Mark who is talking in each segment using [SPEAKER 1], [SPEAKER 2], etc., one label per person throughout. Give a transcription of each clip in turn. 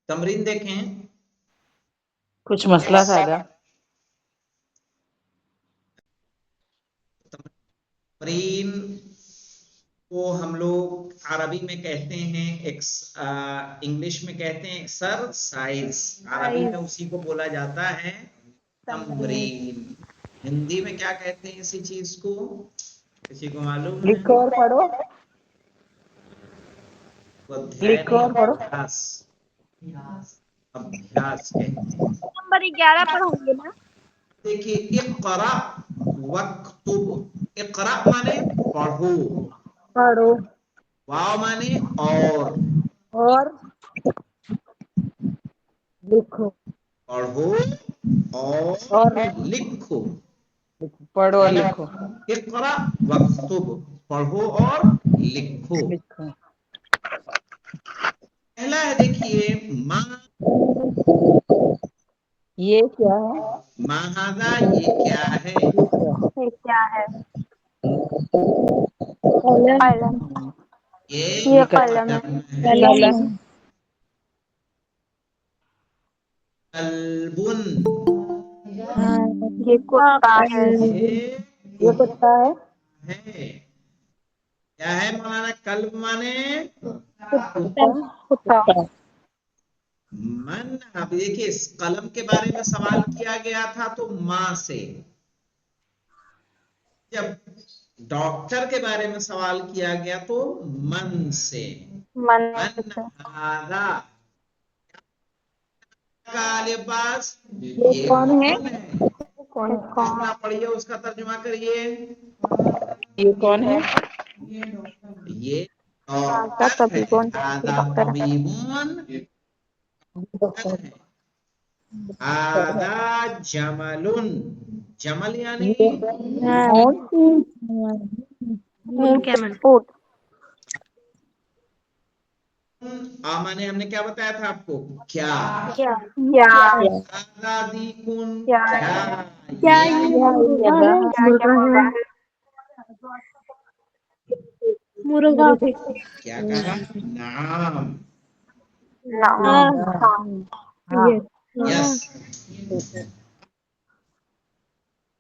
[SPEAKER 1] تمرین دیکھیں.
[SPEAKER 2] کچھ مسئلہ تھا کیا؟
[SPEAKER 1] تمرین کو ہم لوگ عربی میں کہتے ہیں انگلش میں کہتے ہیں ایکسرسائز. عربی میں اسی کو بولا جاتا ہے تمرین. ہندی میں کیا کہتے ہیں اسی چیز کو؟ کسی کو معلوم ہے؟
[SPEAKER 2] لکھو اور پڑھو. لکھو اور پڑھو.
[SPEAKER 1] ابھیاس کہتے ہیں.
[SPEAKER 3] نمبر 11 پڑھوں گے نا.
[SPEAKER 1] دیکھیے اقرا وکتب. اقرا مانے پڑھو،
[SPEAKER 2] پڑھو
[SPEAKER 1] واو مانے اور
[SPEAKER 2] لکھو.
[SPEAKER 1] پڑھو
[SPEAKER 2] اور
[SPEAKER 1] لکھو.
[SPEAKER 2] پڑھو اور لکھو.
[SPEAKER 1] اقرا وکتب، پڑھو اور لکھو.
[SPEAKER 2] لکھو.
[SPEAKER 1] پہلا ہے دیکھیے ماں.
[SPEAKER 2] یہ کیا ہے؟
[SPEAKER 1] ماہذا یہ کیا ہے؟
[SPEAKER 3] یہ کیا ہے؟
[SPEAKER 2] قلم.
[SPEAKER 3] قلم.
[SPEAKER 1] یہ
[SPEAKER 3] قلم ہے.
[SPEAKER 2] قلم.
[SPEAKER 1] قلبن.
[SPEAKER 3] یہ کتا ہے.
[SPEAKER 2] یہ کتا ہے.
[SPEAKER 1] کیا ہے مولانا؟ قلب مانے
[SPEAKER 2] کتا.
[SPEAKER 3] کتا.
[SPEAKER 1] من. اب دیکھیے اس قلم کے بارے میں سوال کیا گیا تھا تو ماں سے. جب ڈاکٹر کے بارے میں سوال کیا گیا تو من سے.
[SPEAKER 3] من
[SPEAKER 1] من
[SPEAKER 3] سے.
[SPEAKER 1] ہاذا کا لباس.
[SPEAKER 2] یہ
[SPEAKER 1] یہ
[SPEAKER 2] کون ہے؟
[SPEAKER 3] کون
[SPEAKER 1] دوسرا پڑھیے، اس کا ترجمہ کریے.
[SPEAKER 2] یہ کون ہے؟
[SPEAKER 1] یہ
[SPEAKER 3] ہاذا
[SPEAKER 1] ڈاکٹر ہے.
[SPEAKER 3] طبیبون.
[SPEAKER 1] ہاذا
[SPEAKER 3] ڈاکٹر ہے.
[SPEAKER 1] طبیبون. ہاذا جملن. جمل یعنی
[SPEAKER 3] اونٹ. اونٹ.
[SPEAKER 1] مانے ہم نے کیا بتایا تھا آپ کو؟ کیا.
[SPEAKER 3] کیا
[SPEAKER 1] ہاذا دیکن.
[SPEAKER 3] کیا
[SPEAKER 1] کیا
[SPEAKER 3] یہ
[SPEAKER 2] مرغا ہے.
[SPEAKER 3] کیا مرغا ہے؟ مرغا ہے.
[SPEAKER 1] کیا کہا؟ نعم.
[SPEAKER 3] نعم.
[SPEAKER 1] یس.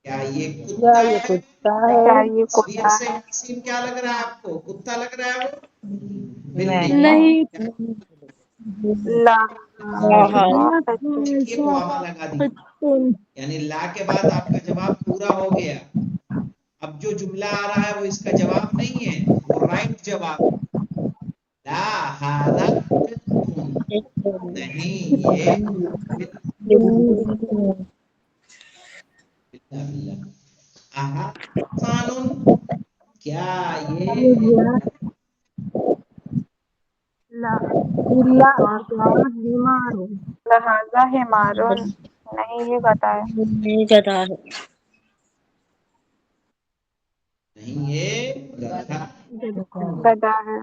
[SPEAKER 1] کیا یہ
[SPEAKER 2] کیا
[SPEAKER 1] کتا
[SPEAKER 2] یہ
[SPEAKER 1] ہے؟
[SPEAKER 2] کتا
[SPEAKER 3] کیا
[SPEAKER 2] ہے؟
[SPEAKER 3] یہ
[SPEAKER 1] تصویر
[SPEAKER 3] کتا
[SPEAKER 1] سے
[SPEAKER 3] ہے؟
[SPEAKER 1] حسین کیا لگ رہا ہے آپ کو؟ کتا لگ رہا ہے وہ؟ بلی.
[SPEAKER 2] نہیں.
[SPEAKER 3] لا.
[SPEAKER 1] دیکھیے واما لگا دی، یعنی لا کے بعد آپ کا جواب پورا ہو گیا. اب جو جملہ آ رہا ہے وہ اس کا جواب نہیں ہے، وہ رائٹ جواب. لا ہاذا نہیں، یہ قانون. کیا یہ
[SPEAKER 3] لا.
[SPEAKER 2] بیمار
[SPEAKER 3] لہذا حمارن. نہیں، یہ گدھا ہے.
[SPEAKER 2] نہیں گدا ہے.
[SPEAKER 1] نہیں، یہ گدھا.
[SPEAKER 3] گدھا ہے.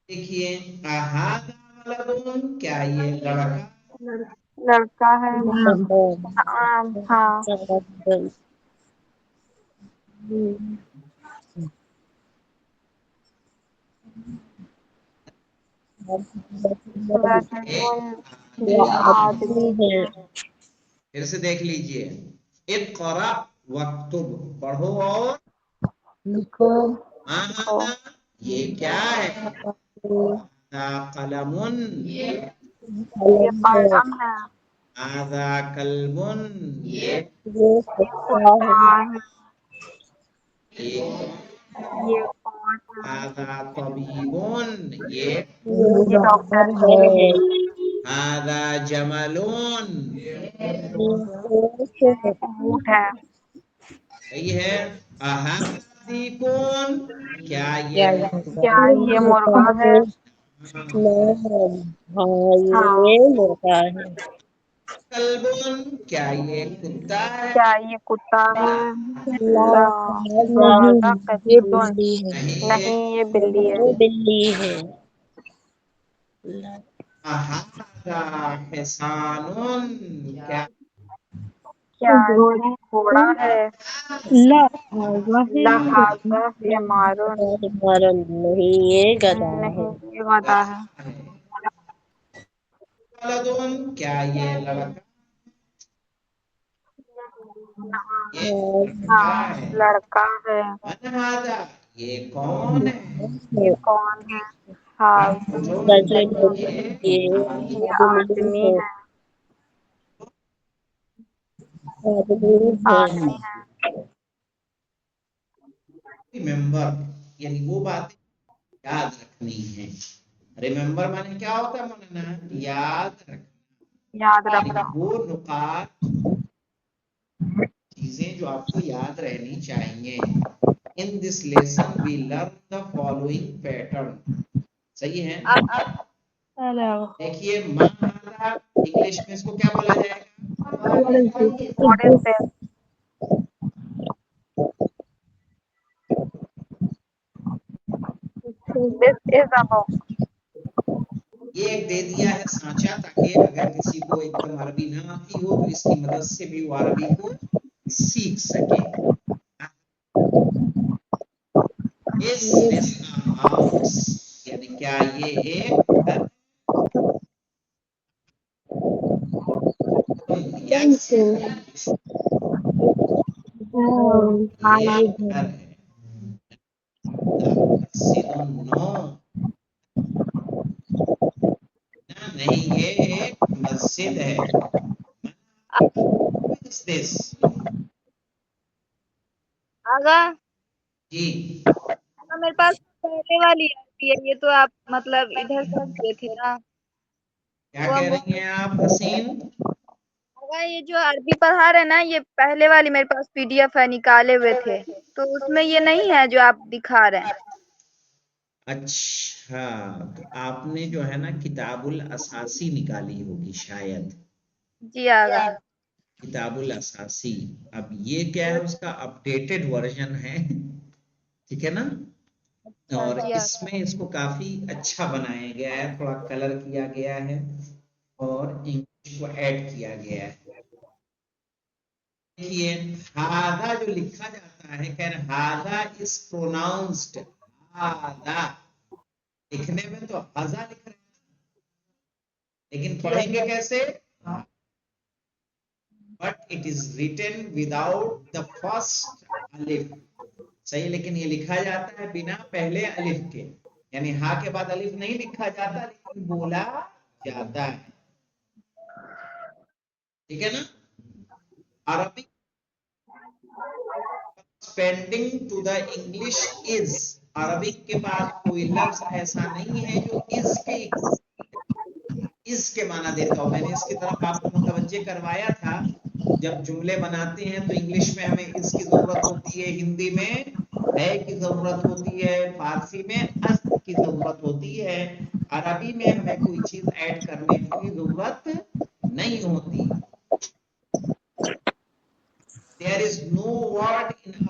[SPEAKER 1] دیکھیے ہاذا ولدن. کیا یہ لڑکا؟
[SPEAKER 3] لڑکا ہے. ہاں. رجل. یہ آدمی ہے.
[SPEAKER 1] پھر سے دیکھ لیجئے. اقرا وکتب، پڑھو اور
[SPEAKER 2] لکھو.
[SPEAKER 3] لکھو.
[SPEAKER 1] یہ کیا ہے؟ قلم.
[SPEAKER 3] یہ قلم ہے.
[SPEAKER 1] هذا كلب.
[SPEAKER 2] یہ
[SPEAKER 3] یہ
[SPEAKER 2] کتا
[SPEAKER 3] کتا
[SPEAKER 2] ہے.
[SPEAKER 3] ہے. یہ کون ہے؟
[SPEAKER 1] هذا طبيب. یہ
[SPEAKER 3] یہ ڈاکٹر ہے.
[SPEAKER 1] هذا جمل.
[SPEAKER 3] اونٹ ہے.
[SPEAKER 1] صحیح ہے. احدیکم. کیا
[SPEAKER 2] کیا
[SPEAKER 1] یہ
[SPEAKER 3] کیا یہ مرغا ہے؟ ہاں.
[SPEAKER 2] یہ مرغا ہے.
[SPEAKER 1] کلب. کیا یہ کتا ہے؟
[SPEAKER 3] کیا یہ کتا ہے؟ لا.
[SPEAKER 2] نہیں،
[SPEAKER 3] هذا
[SPEAKER 2] یہ
[SPEAKER 3] قطط.
[SPEAKER 2] بلی ہے.
[SPEAKER 3] نہیں، یہ بلی ہے.
[SPEAKER 2] یہ بلی ہے.
[SPEAKER 1] هذا حصان. کیا
[SPEAKER 3] کیا یہ گھوڑا ہے؟ لہذا حمارن.
[SPEAKER 2] نہیں، یہ گدھا ہے.
[SPEAKER 3] نہیں، یہ گدھا ہے.
[SPEAKER 1] वलदुन, क्या ये लड़का, ये लड़का
[SPEAKER 3] हाँ
[SPEAKER 1] है।
[SPEAKER 3] लड़का है।
[SPEAKER 1] मन हादा, ये कौन है।
[SPEAKER 3] ये कौन है। हाजिर,
[SPEAKER 1] रजुलुन, ये
[SPEAKER 2] ये
[SPEAKER 1] आदमी
[SPEAKER 3] ये आदमी
[SPEAKER 2] है,
[SPEAKER 3] है।
[SPEAKER 2] आदमी
[SPEAKER 3] आदमी
[SPEAKER 2] है।
[SPEAKER 3] है।
[SPEAKER 1] रिमेम्बर, यानी वो बातें याद रखनी है। रिमेम्बर माने क्या होता है मनना, याद रखना,
[SPEAKER 3] याद
[SPEAKER 1] यानी
[SPEAKER 3] रखना।
[SPEAKER 1] कि वो नुकात चीजें जो आपको याद रहनी चाहिए। In this lesson we learn the following pattern. सही है। देखिए महादा, इंग्लिश में इसको क्या बोला जाएगा।
[SPEAKER 3] What is this. This is a book.
[SPEAKER 1] ये एक दे दिया है सांचा, ताकि अगर किसी को एकदम अरबी ना आती हो तो इसकी मदद से भी वो अरबी को सीख सके। इस दिस हाउस, यानी क्या ये एक घर, यस
[SPEAKER 3] हाँ
[SPEAKER 1] ये
[SPEAKER 3] ये
[SPEAKER 1] घर है। नो, नहीं ये एक मस्जिद है। Is this?
[SPEAKER 4] आगा
[SPEAKER 1] जी
[SPEAKER 4] मेरे पास पहले वाली आती है, ये तो आप मतलब इधर से दिए थे ना।
[SPEAKER 1] क्या
[SPEAKER 4] वो
[SPEAKER 1] कह
[SPEAKER 4] अब
[SPEAKER 1] रही हैं आप हसीन।
[SPEAKER 4] आगा ये जो अरबी पढ़ा रहे ना, ये पहले वाली मेरे पास पीडीएफ है, निकाले हुए थे, तो उसमें ये नहीं है जो आप दिखा रहे हैं।
[SPEAKER 1] अच्छा, तो आपने जो है ना किताबुल असासी निकाली होगी शायद।
[SPEAKER 4] जी आगा।
[SPEAKER 1] किताबुल असासी, अब ये क्या है, उसका अपडेटेड वर्जन है, ठीक है ना। और
[SPEAKER 4] जी आगा।
[SPEAKER 1] इसमें इसको काफी अच्छा बनाया गया है, थोड़ा कलर किया गया है और इंग्लिश को ऐड किया गया है। देखिए हादा जो लिखा जाता है, कह रहे हादा इज प्रोनाउंस्ड हादा, लिखने में तो हाजा लिख रहे हैं, लेकिन पढ़ेंगे कैसे। But it is written without the first अलिफ। सही, लेकिन ये लिखा जाता है बिना पहले अलिफ के, यानी हा के बाद अलिफ नहीं लिखा जाता, लेकिन बोला जाता है, ठीक है ना। Arabic pending to the English is, Arabic के बाद कोई लफ्ज ऐसा नहीं है जो इसके माना देता हो। मैंने इसकी तरफ आपको मुतवज्जे करवाया था, जब जुमले बनाते हैं तो इंग्लिश में हमें इसकी जरूरत होती है, हिंदी में है की जरूरत होती है, फारसी में अस की जरूरत होती है, अरबी में हमें कोई चीज ऐड करने की जरूरत नहीं होती। There is no word in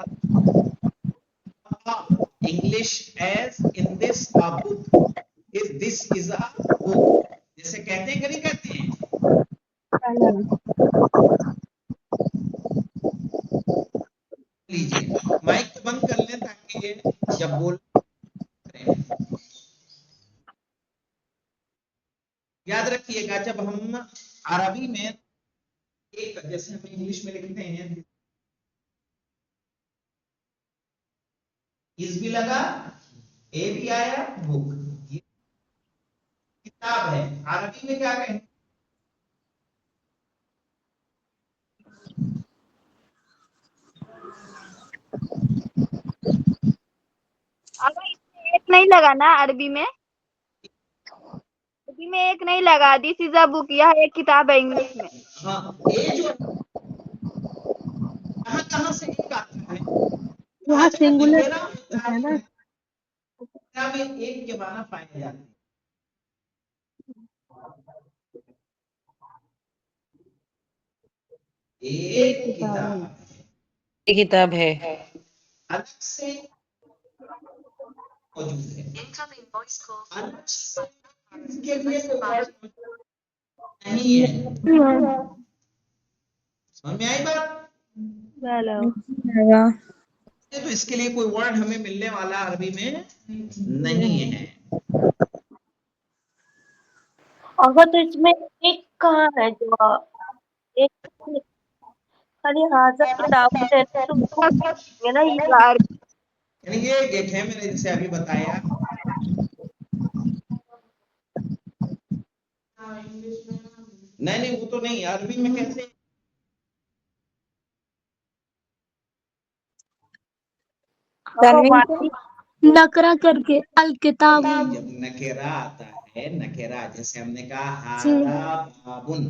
[SPEAKER 1] English as in this a book, if this is a book, जैसे कहते हैं कि नहीं कहते हैं। लीजिए माइक को बंद कर लें ताकि जब बोल याद रखिएगा, जब हम अरबी में एक, जैसे हम इंग्लिश में लिखते हैं इस भी लगा, ए भी आया, बुक, ये किताब है, अरबी में क्या कहें।
[SPEAKER 4] आगा इसमें एक नहीं लगा ना अरबी में, अरबी में एक नहीं लगा, दिस इज अ बुक, यह एक किताब है इंग्लिश में।
[SPEAKER 1] हाँ, ये जो कहां से एक आता है,
[SPEAKER 2] वहाँ सिंगुलर
[SPEAKER 1] लिखेरा होता
[SPEAKER 2] है ना।
[SPEAKER 1] में एक के माना पाए जाते हैं। एक किताब है, अलग से मौजूद है, अलग से इसके लिए कोई वर्ड नहीं है। समझ में आई बात। तो इसके लिए कोई वर्ड हमें मिलने वाला अरबी में नहीं है।
[SPEAKER 2] अगर तो इसमें एक कहाँ है जो एक खाली हाजा किताब है तो वो है ना ये
[SPEAKER 1] यानी ये एक है, मैंने जैसे अभी बताया नहीं नहीं, वो तो नहीं, अरबी में कैसे
[SPEAKER 2] नकरा करके अल किताब
[SPEAKER 1] जब नकेरा आता है, नकेरा जैसे हमने कहा हादा बाबुन,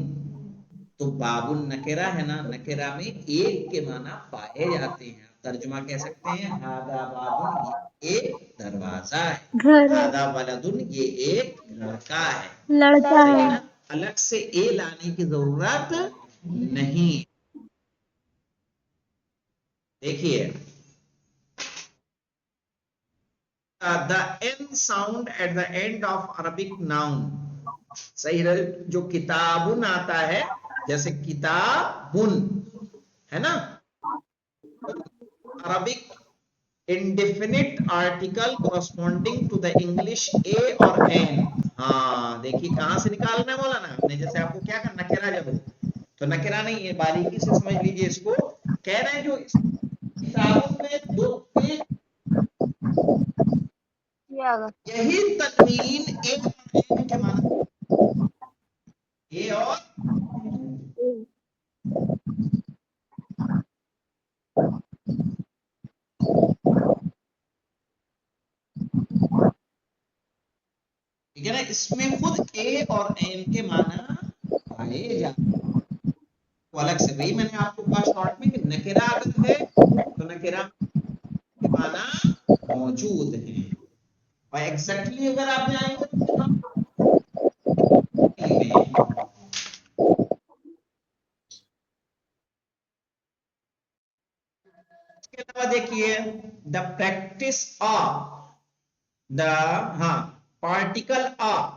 [SPEAKER 1] तो बाबुन नकेरा है ना, नकेरा में एक के माना पाए जाते हैं। तर्जुमा कह सकते हैं हादा बाबुन, ये एक दरवाजा है,
[SPEAKER 2] घर
[SPEAKER 1] हादा वलदुन, ये एक लड़का है,
[SPEAKER 2] लड़का
[SPEAKER 1] सही
[SPEAKER 2] है।
[SPEAKER 1] ना। अलग से ए लाने की जरूरत नहीं। देखिए the n sound at the end of Arabic noun, सही है। जो किताबुन आता है, जैसे किताबुन है ना, Arabic indefinite article corresponding to the English a और n। हाँ देखिए कहां से निकालना है मौलाना, हमने जैसे आपको क्या करना, नकेरा जब हो तो नकेरा नहीं है, बारीकी से समझ लीजिए इसको। कह रहे हैं जो किताबों में दो पेज, यही तनवीन ए और n के माना, ए और ठीक है ना, इसमें खुद ए और एन के माना पाए जाते, तो अलग से वही मैंने आपको कहा शॉर्ट में कि नकेरा अगर है तो नकेरा के माना मौजूद है, और एग्जैक्टली अगर आप जाएंगे तो हम में इसके अलावा देखिए द प्रैक्टिस ऑफ द, हाँ, particle of,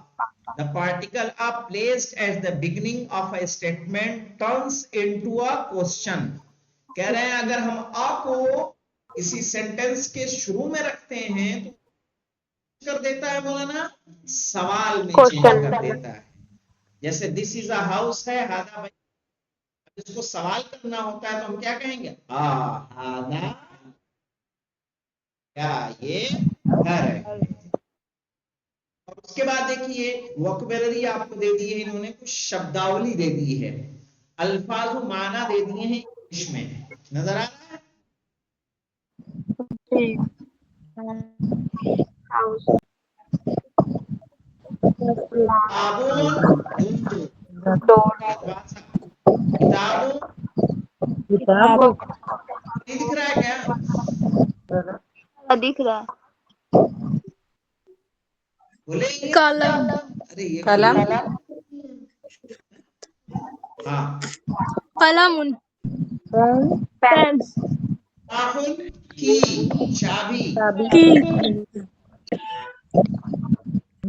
[SPEAKER 1] the particle are placed at the beginning of a statement turns into a question। कह रहे हैं अगर हम आ को किसी सेंटेंस के शुरू में रखते हैं तो कर देता है मौलाना, सवाल में चेंज कर देता है। जैसे दिस इज अ हाउस है, हादा भाई, इसको सवाल करना होता है तो हम क्या कहेंगे, हादा क्या ये घर है। और उसके बाद देखिए वोकैबुलरी आपको दे दी है इन्होंने, कुछ शब्दावली दे दी है, अल्फाज माना दे दिए हैं इंग्लिश में, नजर आ रहा है। किताबों किताबों
[SPEAKER 2] किताब
[SPEAKER 1] नहीं दिख रहा है क्या,
[SPEAKER 4] दिख रहा है।
[SPEAKER 1] बोले
[SPEAKER 2] कलम
[SPEAKER 1] अरे ये
[SPEAKER 3] कलम
[SPEAKER 1] हाँ,
[SPEAKER 2] कलम पेन
[SPEAKER 1] ताहुन की चाबी,
[SPEAKER 2] की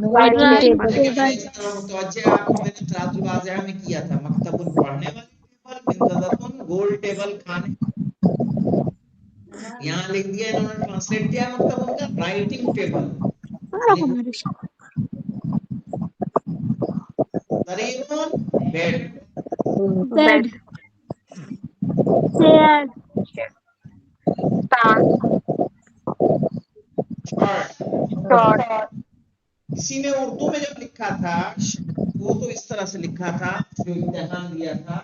[SPEAKER 1] लेकिन मैंने तवज्जो आपको मैंने तराजुल वाज़िहा में किया था, मकतबुन पढ़ने वाली टेबल, मिंज़दतुन गोल टेबल खाने, यहाँ लिख दिया इन्होंने, ट्रांसलेट किया मकतबुन का राइटिंग टेबल, सरीरुन बेड,
[SPEAKER 2] बेड चेयर
[SPEAKER 1] शर्ट। किसी ने उर्दू में जब लिखा था वो तो इस तरह से लिखा था, जो इम्तिहान दिया था,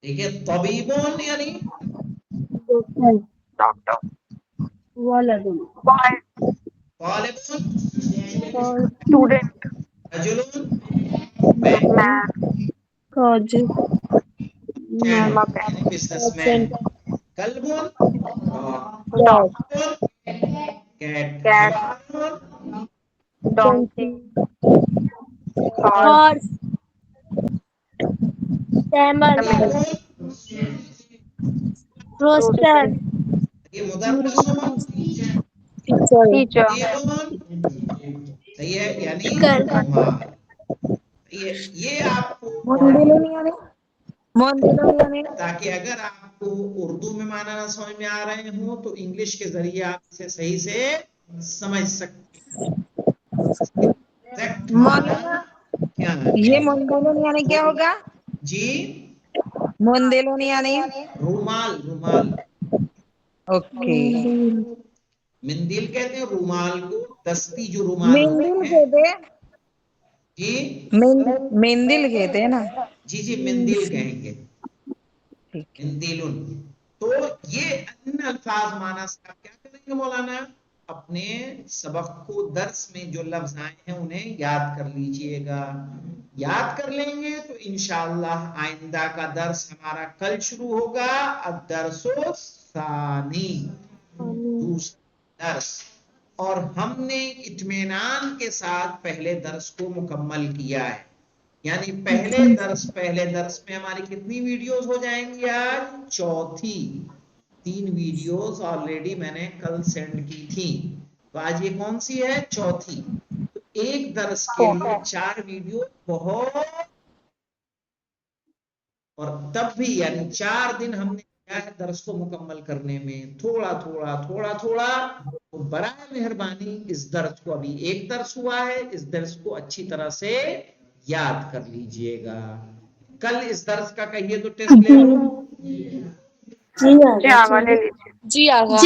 [SPEAKER 1] देखिए तबीबुन यानी
[SPEAKER 3] डॉक्टर
[SPEAKER 2] वालदुन
[SPEAKER 1] तालिबुन
[SPEAKER 3] स्टूडेंट
[SPEAKER 1] रजुलुन
[SPEAKER 3] मैन
[SPEAKER 2] काज
[SPEAKER 1] यानी बिजनेसमैन, कल्बुन
[SPEAKER 3] डॉग
[SPEAKER 1] कैट,
[SPEAKER 3] कैट
[SPEAKER 1] हिमारुन
[SPEAKER 3] डोंकी
[SPEAKER 2] हॉर्स कैमल रोस्टर
[SPEAKER 1] ये मुदर्रिसुन
[SPEAKER 3] टीचर
[SPEAKER 1] सही है, यानी
[SPEAKER 2] टीचर
[SPEAKER 1] मार, ये आपको ताकि अगर आपको उर्दू में माना ना समझ में आ रहे हो तो इंग्लिश के जरिए आप इसे सही से समझ सकते हैं। एग्जैक्ट माना क्या है?
[SPEAKER 5] ये मोंदेलोन यानी क्या होगा?
[SPEAKER 1] जी
[SPEAKER 5] मोंदेलोन यानी
[SPEAKER 1] रूमाल, रूमाल।
[SPEAKER 5] ओके।
[SPEAKER 1] मिंदिल कहते हैं रूमाल को, दस्ती जो रूमाल होते
[SPEAKER 5] मेंदिल
[SPEAKER 1] हैं।
[SPEAKER 5] कहते हैं,
[SPEAKER 1] जी
[SPEAKER 5] मेंदिल कहते हैं ना?
[SPEAKER 1] जी मिंदिल कहेंगे,
[SPEAKER 5] ठीक है।
[SPEAKER 1] मिंदिलुन। तो ये अन्य अल्फाज माना से आप क्या करेंगे मौलाना? अपने सबक को, दर्स में जो लफ्ज आए हैं उन्हें याद कर लीजिएगा। याद कर लेंगे तो इंशाअल्लाह आइंदा का दर्स हमारा कल शुरू होगा। अद-दर्सो सानी, दूसरा दर्स। और हमने इत्मीनान के साथ पहले दर्स को मुकम्मल किया है। यानी पहले दर्स में हमारी कितनी वीडियोस हो जाएंगी आज? चौथी। 3 वीडियोस ऑलरेडी मैंने कल सेंड की थी, तो आज ये कौन सी है? चौथी। तो एक दर्स के लिए 4 वीडियो बहुत, और तब भी यानी 4 दिन हमने किया है दर्स को मुकम्मल करने में, थोड़ा थोड़ा। तो बराए मेहरबानी इस दर्स को, अभी एक दर्स हुआ है, इस दर्स को अच्छी तरह से याद कर लीजिएगा। कल इस दर्स का कहिए तो टेस्ट ले लो।
[SPEAKER 3] जी आगा ले लीजिए।
[SPEAKER 5] जी आगा।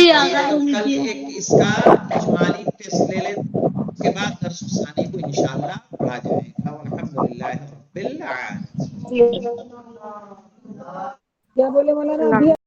[SPEAKER 1] तो कल एक इसका इजमाली टेस्ट ले ले, उसके बाद दर्स सानी को इंशाअल्लाह पढ़ा जाएगा। अल्हम्दुलिल्लाह रब्बिल आलमीन।
[SPEAKER 5] क्या बोले मौलाना? अभी